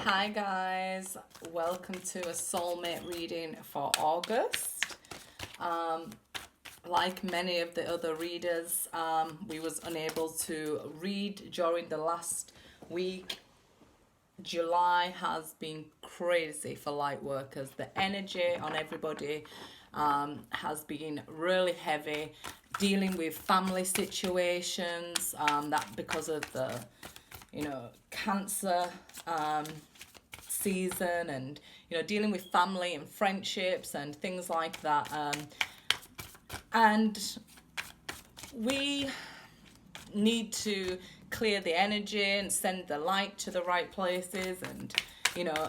Hi guys, welcome to a soulmate reading for August. Like many of the other readers, we was unable to read during the last week. July has been crazy for light workers. The energy on everybody has been really heavy, dealing with family situations, that because of the Cancer season, and dealing with family and friendships and things like that, and we need to clear the energy and send the light to the right places, and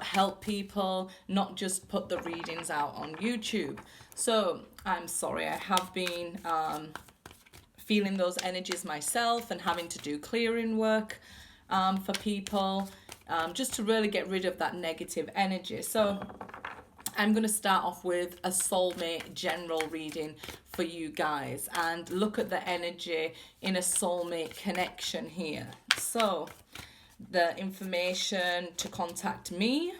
help people, not just put the readings out on YouTube. So I'm sorry, I have been feeling those energies myself and having to do clearing work for people, just to really get rid of that negative energy. So I'm going to start off with a soulmate general reading for you guys and look at the energy in a soulmate connection here. So the information to contact me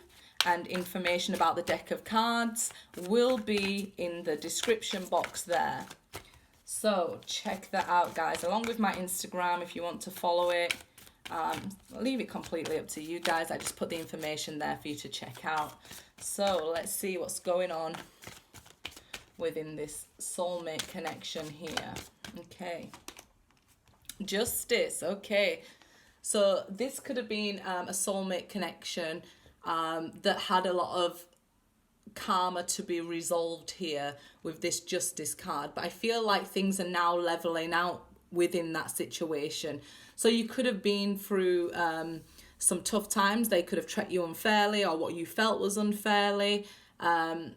and information about the deck of cards will be in the description box there. So check that out, guys, along with my Instagram if you want to follow it. I'll leave it completely up to you guys. I just put the information there for you to check out. So let's see what's going on within this soulmate connection here. Okay. Justice. Okay. So this could have been a soulmate connection that had a lot of karma to be resolved here with this justice card. But I feel like things are now leveling out within that situation. So you could have been through some tough times. They could have treated you unfairly, or what you felt was unfairly. And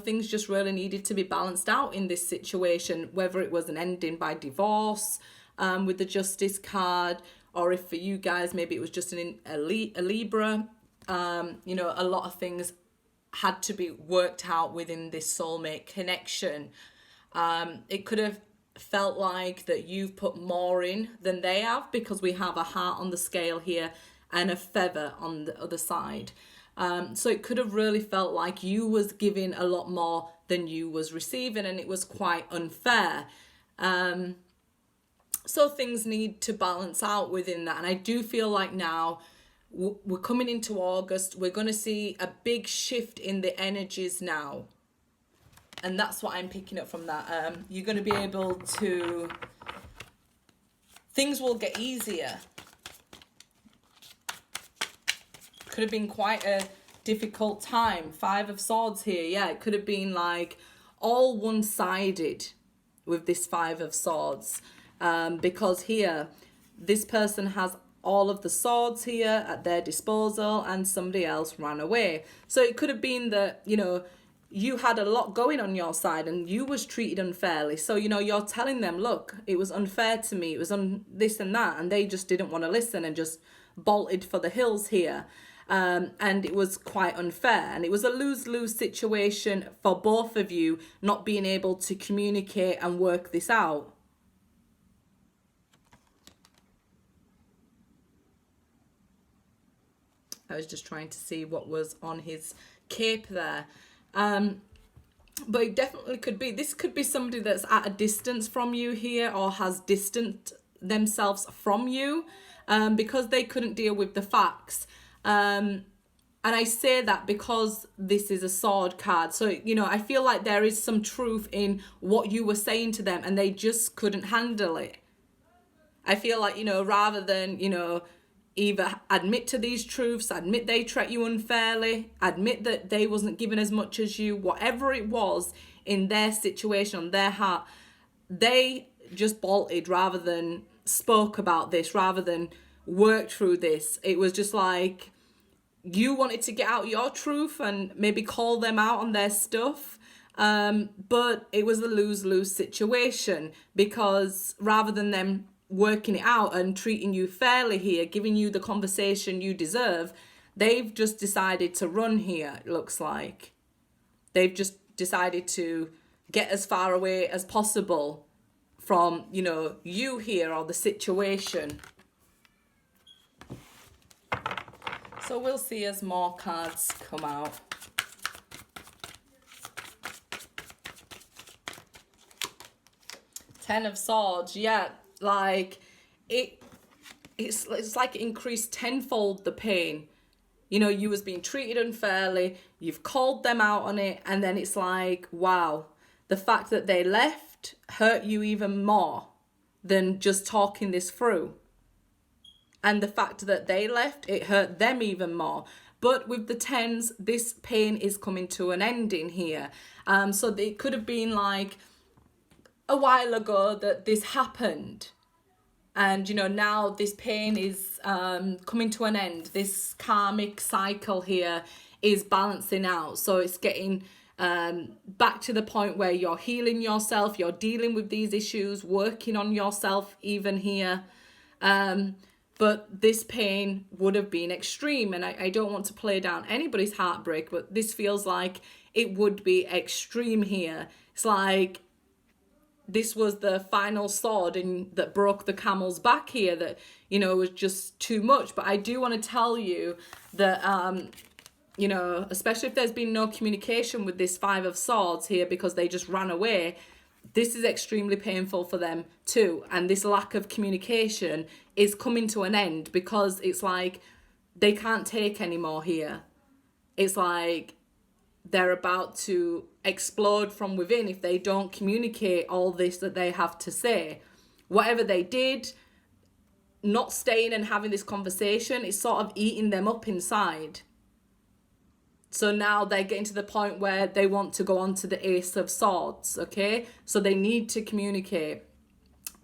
things just really needed to be balanced out in this situation, whether it was an ending by divorce with the justice card, or if for you guys maybe it was just a Libra. A lot of things had to be worked out within this soulmate connection. It could have felt like that you've put more in than they have, because we have a heart on the scale here and a feather on the other side. So it could have really felt like you was giving a lot more than you was receiving, and it was quite unfair. So things need to balance out within that. And I do feel like now we're coming into August, we're going to see a big shift in the energies now. And that's what I'm picking up from that. You're going to be able to... Things will get easier. Could have been quite a difficult time. 5 of Swords here. Yeah, it could have been like all one-sided with this 5 of Swords. Because here, this person has all of the swords here at their disposal, and somebody else ran away. So it could have been that, you had a lot going on your side and you was treated unfairly. So, you're telling them, look, it was unfair to me. It was on this and that. And they just didn't want to listen and just bolted for the hills here. And it was quite unfair. And it was a lose-lose situation for both of you, not being able to communicate and work this out. I was just trying to see what was on his cape there. But it definitely could be, this could be somebody that's at a distance from you here, or has distanced themselves from you, because they couldn't deal with the facts. And I say that because this is a sword card. So, I feel like there is some truth in what you were saying to them, and they just couldn't handle it. I feel like, rather than, either admit to these truths, admit they treat you unfairly, admit that they wasn't given as much as you, whatever it was in their situation, on their heart, they just bolted rather than spoke about this, rather than worked through this. It was just like you wanted to get out your truth and maybe call them out on their stuff. But it was a lose-lose situation, because rather than them working it out and treating you fairly here, giving you the conversation you deserve, they've just decided to run here, it looks like. They've just decided to get as far away as possible from, you here, or the situation. So we'll see as more cards come out. Ten of Swords, yeah, like it's like it increased tenfold the pain. You know, you was being treated unfairly, you've called them out on it, and then it's like, wow, the fact that they left hurt you even more than just talking this through. And the fact that they left, it hurt them even more. But with the tens, this pain is coming to an end in here. So it could have been like a while ago that this happened. And, you know, now this pain is coming to an end. This karmic cycle here is balancing out. So it's getting back to the point where you're healing yourself, you're dealing with these issues, working on yourself even here. But this pain would have been extreme. And I don't want to play down anybody's heartbreak, but this feels like it would be extreme here. It's like this was the final sword that broke the camel's back here, that, you know, was just too much. But I do want to tell you that, you know, especially if there's been no communication with this Five of Swords here because they just ran away, this is extremely painful for them too. And this lack of communication is coming to an end because it's like they can't take anymore here. It's like they're about to explode from within if they don't communicate all this that they have to say. Whatever they did, not staying and having this conversation is sort of eating them up inside. So now they're getting to the point where they want to go on to the Ace of Swords, okay? So they need to communicate.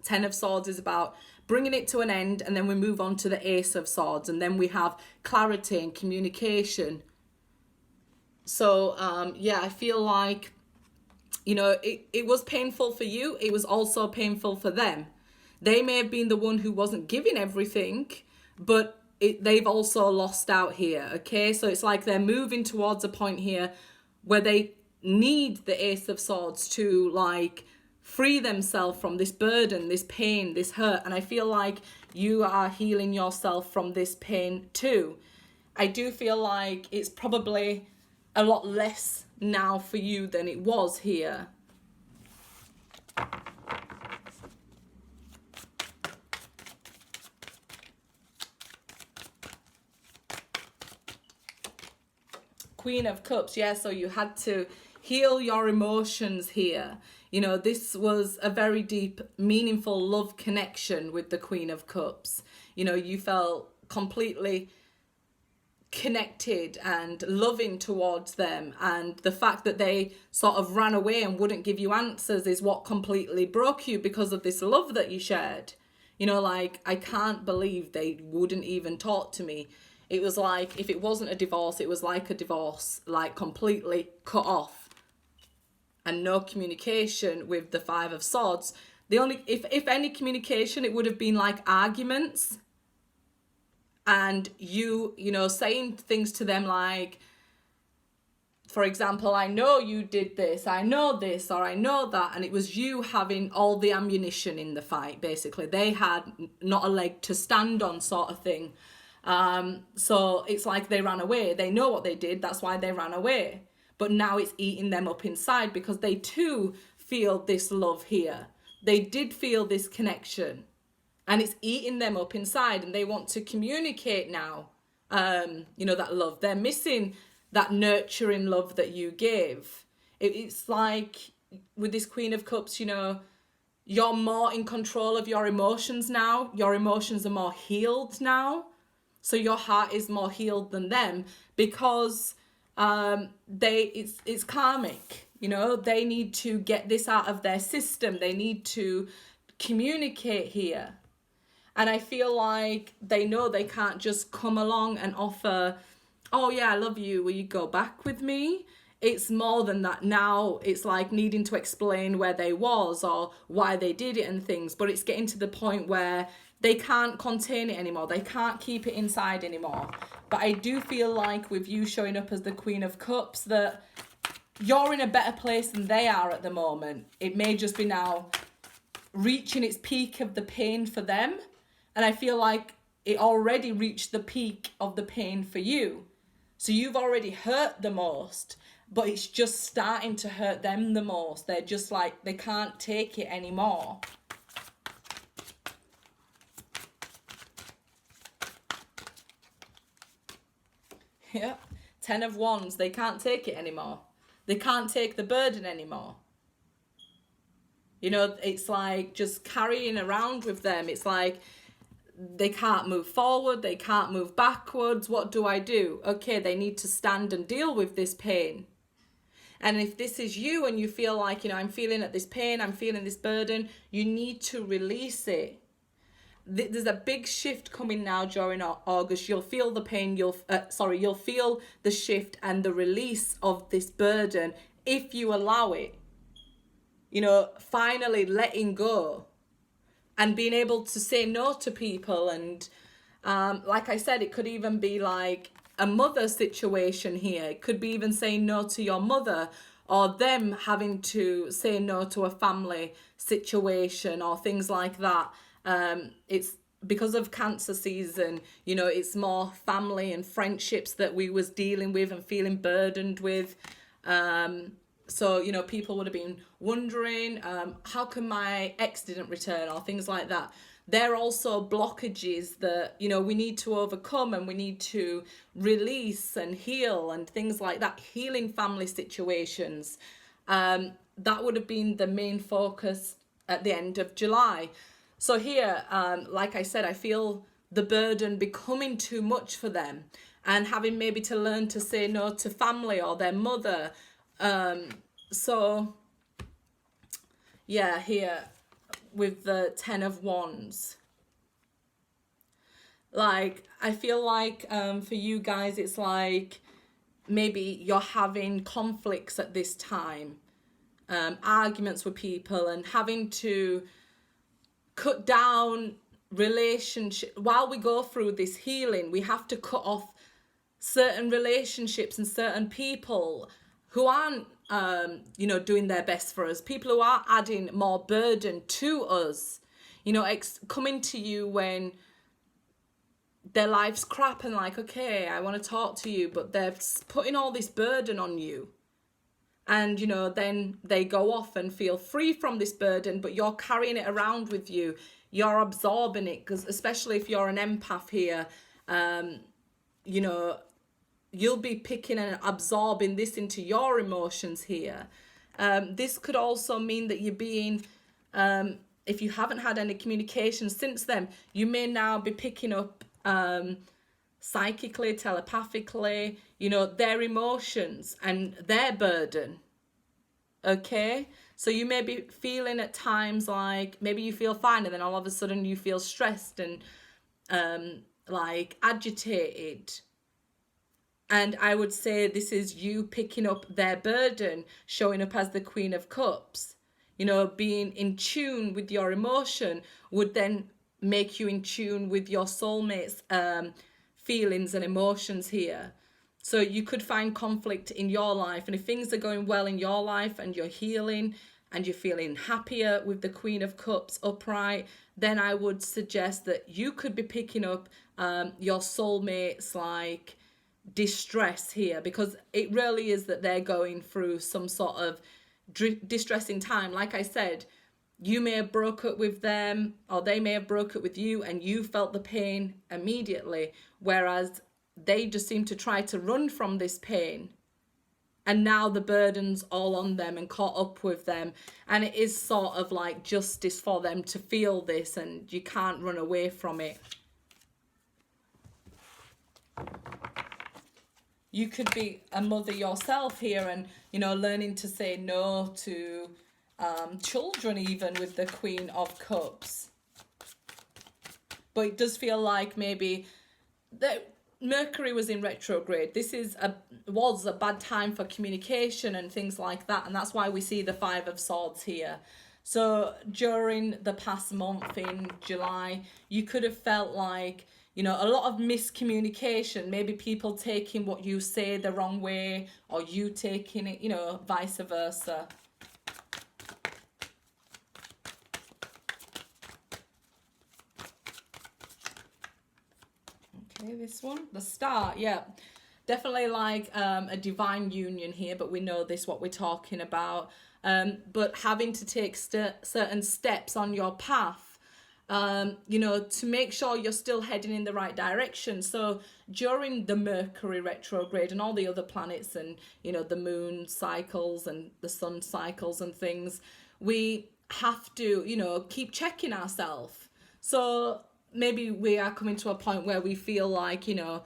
Ten of Swords is about bringing it to an end, and then we move on to the Ace of Swords, and then we have clarity and communication. So, yeah, I feel like, you know, it was painful for you. It was also painful for them. They may have been the one who wasn't giving everything, but they've also lost out here, okay? So it's like they're moving towards a point here where they need the Ace of Swords to, like, free themselves from this burden, this pain, this hurt. And I feel like you are healing yourself from this pain too. I do feel like it's probably a lot less now for you than it was here. Queen of Cups, yeah, so you had to heal your emotions here. You know, this was a very deep, meaningful love connection with the Queen of Cups. You know, you felt completely connected and loving towards them, and the fact that they sort of ran away and wouldn't give you answers is what completely broke you because of this love that you shared. You know, like, I can't believe they wouldn't even talk to me. It was like, if it wasn't a divorce, it was like a divorce, like completely cut off and no communication with the Five of Swords. The only, if any communication, it would have been like arguments. And you know, saying things to them like, for example, I know you did this, I know this, or I know that. And it was you having all the ammunition in the fight, basically. They had not a leg to stand on, sort of thing. So it's like they ran away. They know what they did, that's why they ran away. But now it's eating them up inside because they too feel this love here. They did feel this connection. And it's eating them up inside, and they want to communicate now, you know, that love. They're missing that nurturing love that you gave. It's like with this Queen of Cups, you know, you're more in control of your emotions now. Your emotions are more healed now. So your heart is more healed than them because it's karmic. You know, they need to get this out of their system. They need to communicate here. And I feel like they know they can't just come along and offer, oh yeah, I love you, will you go back with me? It's more than that now. It's like needing to explain where they was or why they did it and things. But it's getting to the point where they can't contain it anymore. They can't keep it inside anymore. But I do feel like with you showing up as the Queen of Cups that you're in a better place than they are at the moment. It may just be now reaching its peak of the pain for them. And I feel like it already reached the peak of the pain for you. So you've already hurt the most, but it's just starting to hurt them the most. They're just like, they can't take it anymore. Yeah, 10 of Wands, they can't take it anymore. They can't take the burden anymore. You know, it's like just carrying around with them. It's like they can't move forward, they can't move backwards. What do I do? Okay, they need to stand and deal with this pain. And if this is you and you feel like, you know, I'm feeling at this pain, I'm feeling this burden, you need to release it. There's a big shift coming now during August. You'll feel the pain, you'll feel the shift and the release of this burden if you allow it. You know, finally letting go and being able to say no to people. And like I said, it could even be like a mother situation here. It could be even saying no to your mother, or them having to say no to a family situation or things like that. It's because of Cancer season, you know, it's more family and friendships that we was dealing with and feeling burdened with. So, you know, people would have been wondering, how come my ex didn't return, or things like that. They're also blockages that, you know, we need to overcome and we need to release and heal and things like that. Healing family situations. That would have been the main focus at the end of July. So here, like I said, I feel the burden becoming too much for them and having maybe to learn to say no to family or their mother. So, yeah, here with the 10 of Wands. Like, I feel like for you guys, it's like maybe you're having conflicts at this time, arguments with people, and having to cut down relationship. While we go through this healing, we have to cut off certain relationships and certain people who aren't you know, doing their best for us, people who are adding more burden to us, you know, coming to you when their life's crap and like, okay, I want to talk to you, but they're putting all this burden on you. And, you know, then they go off and feel free from this burden, but you're carrying it around with you. You're absorbing it, because especially if you're an empath here, you know, you'll be picking and absorbing this into your emotions here. This could also mean that you're being, if you haven't had any communication since then, you may now be picking up psychically, telepathically, you know, their emotions and their burden. Okay, so you may be feeling at times like maybe you feel fine and then all of a sudden you feel stressed and like agitated. And I would say this is you picking up their burden, showing up as the Queen of Cups. You know, being in tune with your emotion would then make you in tune with your soulmate's feelings and emotions here. So you could find conflict in your life. And if things are going well in your life and you're healing and you're feeling happier with the Queen of Cups upright, then I would suggest that you could be picking up your soulmate's like distress here, because it really is that they're going through some sort of distressing time. Like I said, you may have broke up with them or they may have broke up with you and you felt the pain immediately, whereas they just seem to try to run from this pain, and now the burden's all on them and caught up with them, and it is sort of like justice for them to feel this, and you can't run away from it. You could be a mother yourself here and, you know, learning to say no to children, even with the Queen of Cups. But it does feel like maybe that Mercury was in retrograde. This was a bad time for communication and things like that. And that's why we see the Five of Swords here. So during the past month in July, you could have felt like, you know, a lot of miscommunication, maybe people taking what you say the wrong way or you taking it, you know, vice versa. say this one, the Star. Yeah, definitely like a divine union here, but we know this what we're talking about. But having to take certain steps on your path, you know, to make sure you're still heading in the right direction. So during the Mercury retrograde and all the other planets, and you know, the moon cycles and the sun cycles and things, we have to, you know, keep checking ourselves. So maybe we are coming to a point where we feel like, you know,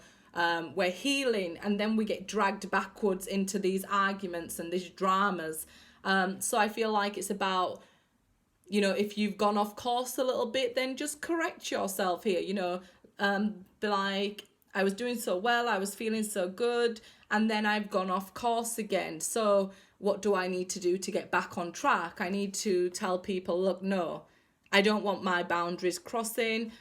we're healing, and then we get dragged backwards into these arguments and these dramas. So I feel like it's about, you know, if you've gone off course a little bit, then just correct yourself here, you know, be like, I was doing so well, I was feeling so good, and then I've gone off course again. So what do I need to do to get back on track? I need to tell people, look, no, I don't want my boundaries crossing.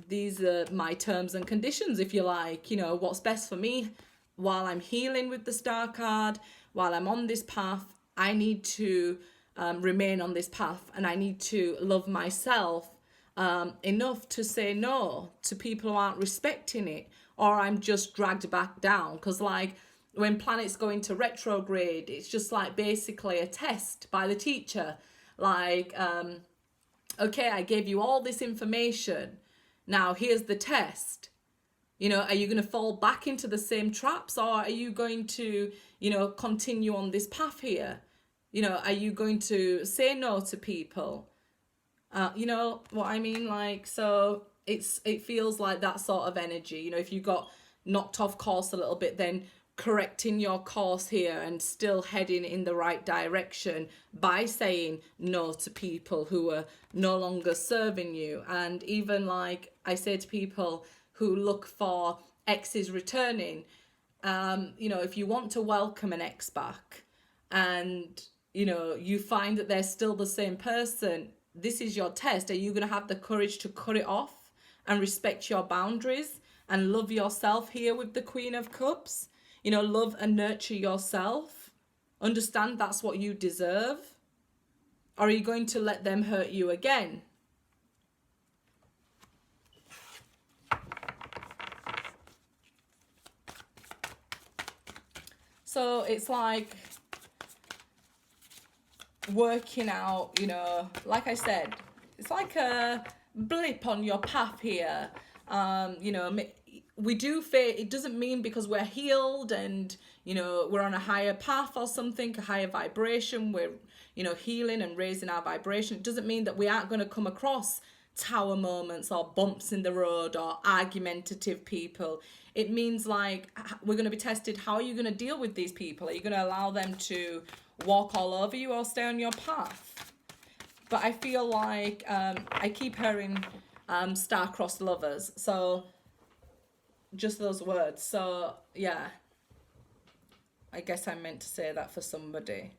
These are my terms and conditions, if you like, you know, what's best for me while I'm healing with the Star card, while I'm on this path. I need to remain on this path, and I need to love myself enough to say no to people who aren't respecting it, or I'm just dragged back down. Because like when planets go into retrograde, it's just like basically a test by the teacher. Like, okay, I gave you all this information. Now here's the test. You know, are you going to fall back into the same traps, or are you going to, you know, continue on this path here? You know, are you going to say no to people? You know what I mean? Like, so it feels like that sort of energy. You know, if you got knocked off course a little bit, then correcting your course here and still heading in the right direction by saying no to people who are no longer serving you. And even like I say to people who look for exes returning, you know, if you want to welcome an ex back and, you know, you find that they're still the same person, this is your test. Are you going to have the courage to cut it off and respect your boundaries and love yourself here with the Queen of Cups? You know, love and nurture yourself. Understand that's what you deserve. Or are you going to let them hurt you again? So it's like working out, you know, like I said, it's like a blip on your path here. You know, we do it doesn't mean because we're healed and, you know, we're on a higher path or something, a higher vibration, we're, you know, healing and raising our vibration. It doesn't mean that we aren't going to come across tower moments or bumps in the road or argumentative people. It means like we're going to be tested. How are you going to deal with these people? Are you going to allow them to walk all over you or stay on your path? But I feel like I keep hearing star-crossed lovers. So just those words. So yeah, I guess I meant to say that for somebody.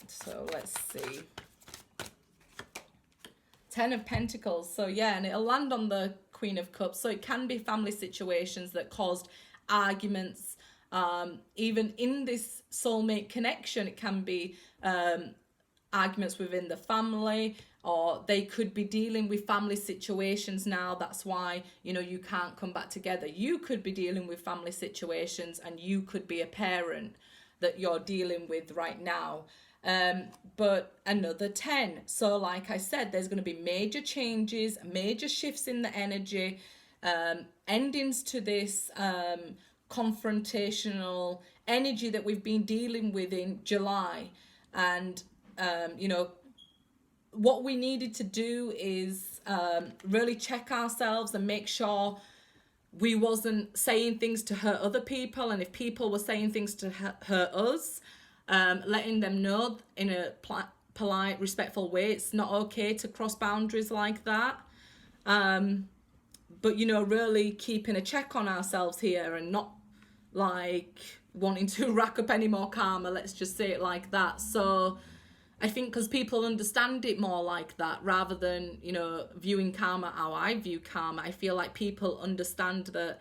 So let's see. 10 of Pentacles. So yeah, and it'll land on the Queen of Cups. So it can be family situations that caused arguments. Even in this soulmate connection, it can be arguments within the family, or they could be dealing with family situations now. That's why, you know, you can't come back together. You could be dealing with family situations, and you could be a parent that you're dealing with right now. But another 10. So like I said, there's going to be major changes, major shifts in the energy, endings to this confrontational energy that we've been dealing with in July. And you know, what we needed to do is really check ourselves and make sure we wasn't saying things to hurt other people. And if people were saying things to hurt us, letting them know in a polite, respectful way, it's not okay to cross boundaries like that. But, you know, really keeping a check on ourselves here and not like wanting to rack up any more karma, let's just say it like that. So I think because people understand it more like that rather than, you know, viewing karma how I view karma, I feel like people understand that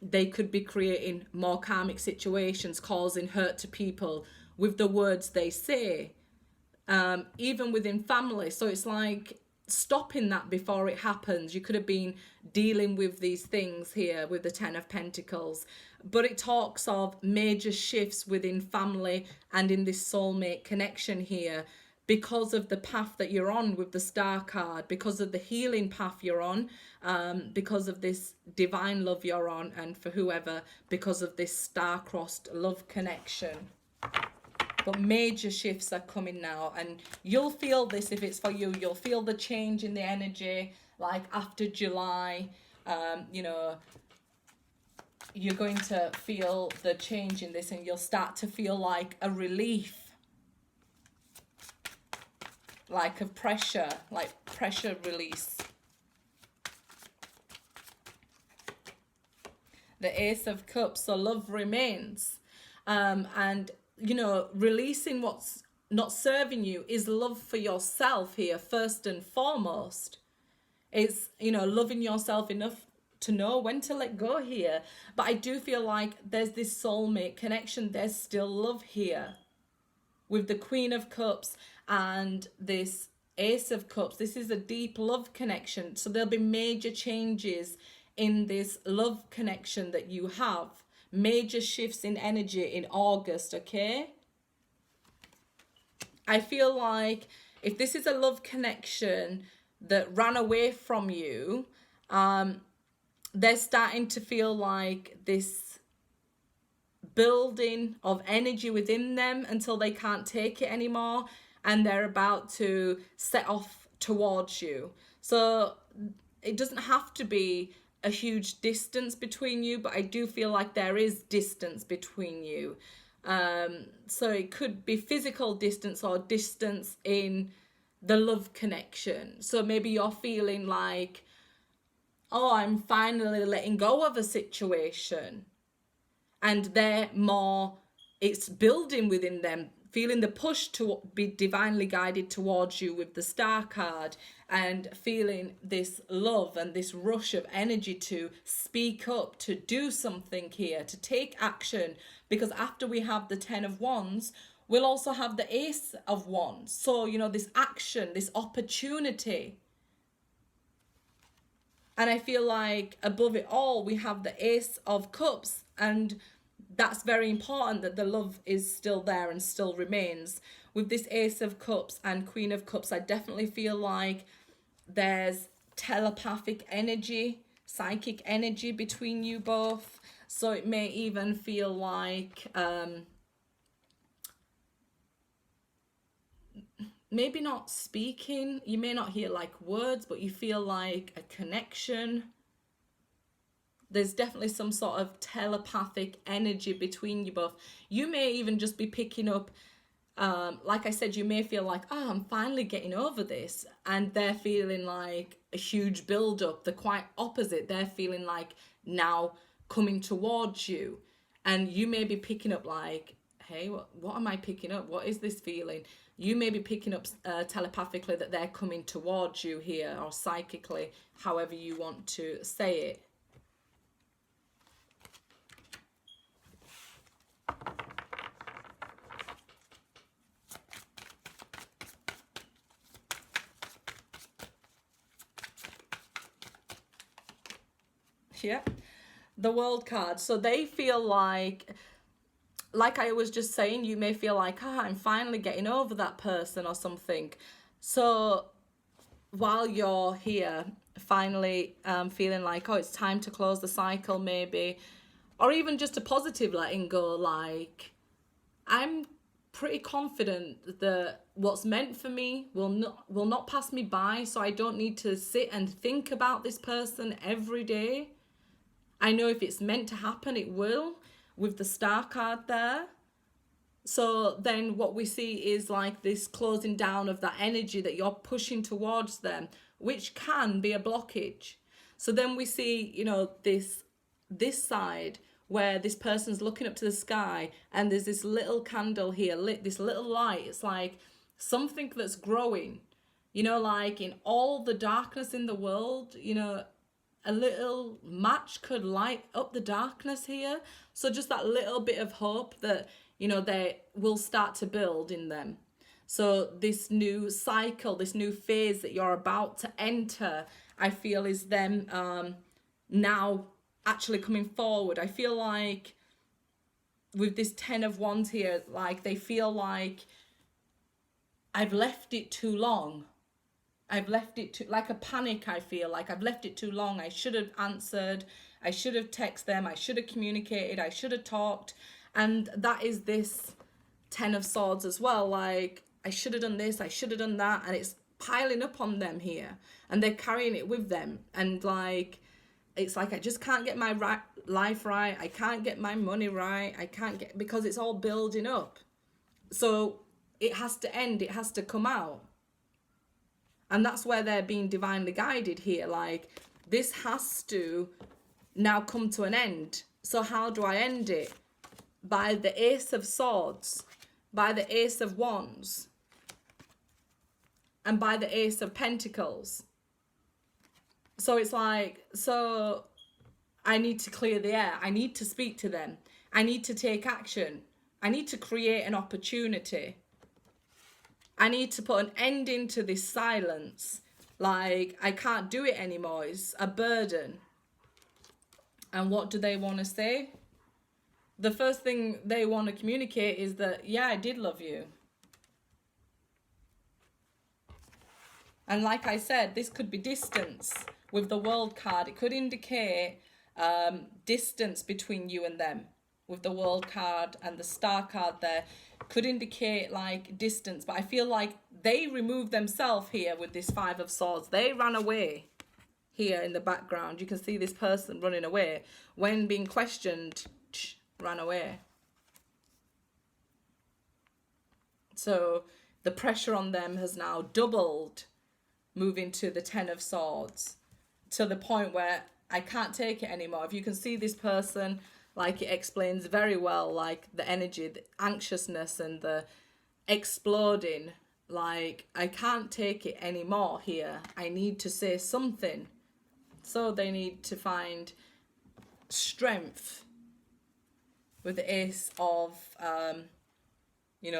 they could be creating more karmic situations, causing hurt to people with the words they say. even within family. So it's like stopping that before it happens. You could have been dealing with these things here with the Ten of Pentacles, but it talks of major shifts within family and in this soulmate connection here, because of the path that you're on with the Star card, because of the healing path you're on, because of this divine love you're on, and for whoever, because of this star-crossed love connection. But major shifts are coming now, and you'll feel this if it's for you. You'll feel the change in the energy, like after July. You know, you're going to feel the change in this, and you'll start to feel like a relief, like of pressure, like pressure release. The Ace of Cups, so love remains. And, you know, releasing what's not serving you is love for yourself here, first and foremost. It's, you know, loving yourself enough to know when to let go here. But I do feel like there's this soulmate connection. There's still love here. With the Queen of Cups and this Ace of Cups, this is a deep love connection. So there'll be major changes in this love connection that you have. Major shifts in energy in August, okay? I feel like if this is a love connection that ran away from you, they're starting to feel like this building of energy within them until they can't take it anymore, and they're about to set off towards you. So it doesn't have to be a huge distance between you, but I do feel like there is distance between you. So it could be physical distance or distance in the love connection. So maybe you're feeling like, oh, I'm finally letting go of a situation, and they're more, it's building within them, feeling the push to be divinely guided towards you with the Star card, and feeling this love and this rush of energy to speak up, to do something here, to take action. Because after we have the Ten of Wands, we'll also have the Ace of Wands. So, you know, this action, this opportunity. And I feel like above it all, we have the Ace of Cups, and that's very important that the love is still there and still remains. With this Ace of Cups and Queen of Cups, I definitely feel like there's telepathic energy, psychic energy between you both. So it may even feel like maybe not speaking, you may not hear like words, but you feel like a connection. There's definitely some sort of telepathic energy between you both. You may even just be picking up, like I said, you may feel like, oh, I'm finally getting over this. And they're feeling like a huge build-up. The quite opposite. They're feeling like now coming towards you. And you may be picking up like, hey, what am I picking up? What is this feeling? You may be picking up telepathically that they're coming towards you here, or psychically, however you want to say it. Yeah, the World card. So they feel like I was just saying, you may feel like, I'm finally getting over that person or something. So while you're here, finally feeling like, oh, it's time to close the cycle maybe, or even just a positive letting go, like, I'm pretty confident that what's meant for me will not pass me by, so I don't need to sit and think about this person every day. I know if it's meant to happen, it will, with the Star card there. So then what we see is like this closing down of that energy that you're pushing towards them, which can be a blockage. So then we see, you know, this side where this person's looking up to the sky, and there's this little candle here lit, this little light. It's like something that's growing, you know, like in all the darkness in the world, you know, a little match could light up the darkness here. So just that little bit of hope that, you know, they will start to build in them. So this new cycle, this new phase that you're about to enter, I feel is them now actually coming forward. I feel like with this 10 of Wands here, like they feel like I've left it too long. I've left it too, like a panic. I feel like I've left it too long. I should have answered. I should have texted them. I should have communicated. I should have talked. And that is this 10 of Swords as well. Like, I should have done this. I should have done that. And it's piling up on them here. And they're carrying it with them. And like, it's like, I just can't get my life right. I can't get my money right. I can't get, because it's all building up. So it has to end. It has to come out. And that's where they're being divinely guided here. Like, this has to now come to an end. So how do I end it? By the Ace of Swords, by the Ace of Wands, and by the Ace of Pentacles. So it's like, so I need to clear the air. I need to speak to them. I need to take action. I need to create an opportunity. I need to put an ending to this silence. Like, I can't do it anymore. It's a burden. And what do they want to say? The first thing they want to communicate is that, yeah, I did love you. And like I said, this could be distance with the World card. It could indicate distance between you and them. With the World card and the Star card there, could indicate like distance. But I feel like they removed themselves here with this Five of Swords. They ran away here in the background. You can see this person running away. When being questioned, ran away. So the pressure on them has now doubled, moving to the Ten of Swords, to the point where I can't take it anymore. If you can see this person, like, it explains very well, like, the energy, the anxiousness and the exploding. Like, I can't take it anymore here. I need to say something. So they need to find strength with the Ace of,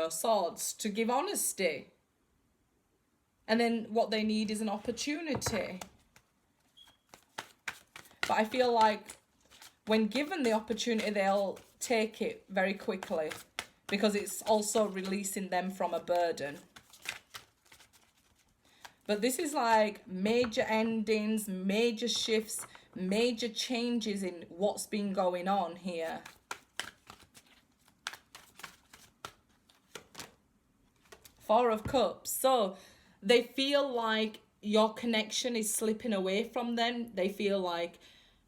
Swords to give honesty. And then what they need is an opportunity. But I feel like when given the opportunity, they'll take it very quickly, because it's also releasing them from a burden. But this is like major endings, major shifts, major changes in what's been going on here. Four of Cups. So they feel like your connection is slipping away from them. They feel like,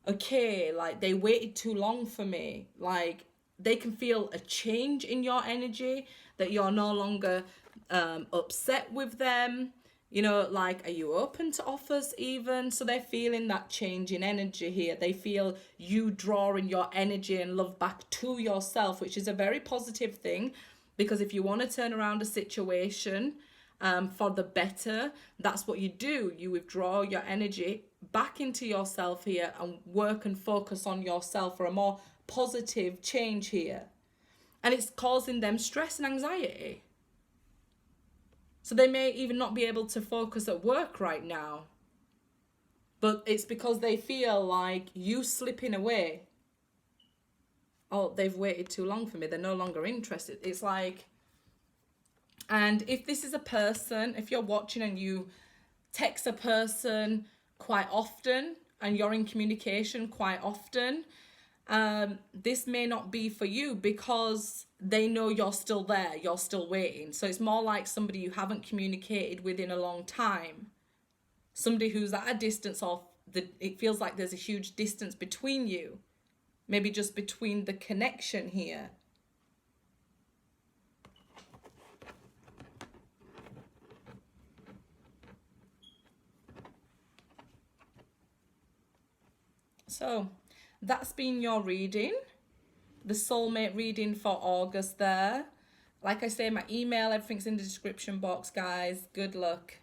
okay, like they waited too long for me. Like, they can feel a change in your energy, that you're no longer upset with them. You know, like, are you open to offers even? So they're feeling that change in energy here. They feel you drawing your energy and love back to yourself, which is a very positive thing, because if you want to turn around a situation for the better, that's what you do. You withdraw your energy back into yourself here and work and focus on yourself for a more positive change here. And it's causing them stress and anxiety. So they may even not be able to focus at work right now. But it's because they feel like you slipping away. Oh, they've waited too long for me. They're no longer interested. It's like, and if this is a person, if you're watching and you text a person quite often and you're in communication quite often, this may not be for you, because they know you're still there, you're still waiting. So it's more like somebody you haven't communicated with in a long time, somebody who's at a distance, or it feels like there's a huge distance between you, maybe just between the connection here. So that's been your reading, the soulmate reading for August there. Like I say, my email, everything's in the description box, guys. Good luck.